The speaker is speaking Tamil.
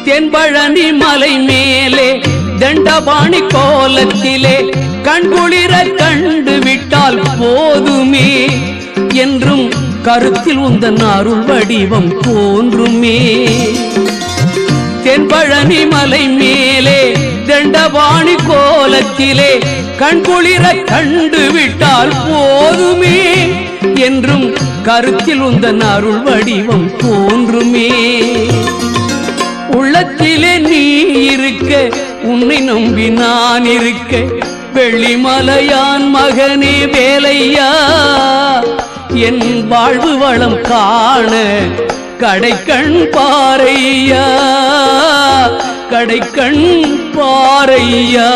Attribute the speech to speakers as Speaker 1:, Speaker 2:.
Speaker 1: தென்பழனி மலை மேலே தண்டபாணி கோலத்திலே கண்குளிர கண்டு விட்டால் போதுமே என்றும் கருத்தில் உந்தன் அருள் வடிவம் தோன்றுமே. தென்பழனி மலை மேலே தண்டபாணி கோலத்திலே கண்குளிர கண்டு விட்டால் போதுமே என்றும் கருத்தில் உந்தன் அருள் வடிவம் தோன்றுமே. உள்ளத்திலே நீ இருக்க உன்னை நம்பி நான் இருக்க வெள்ளிமலையான் மகனே வேலையா என் வாழ்வு வளம் காண கடைக்கண் பாரையா கடைக்கண் பாரையா.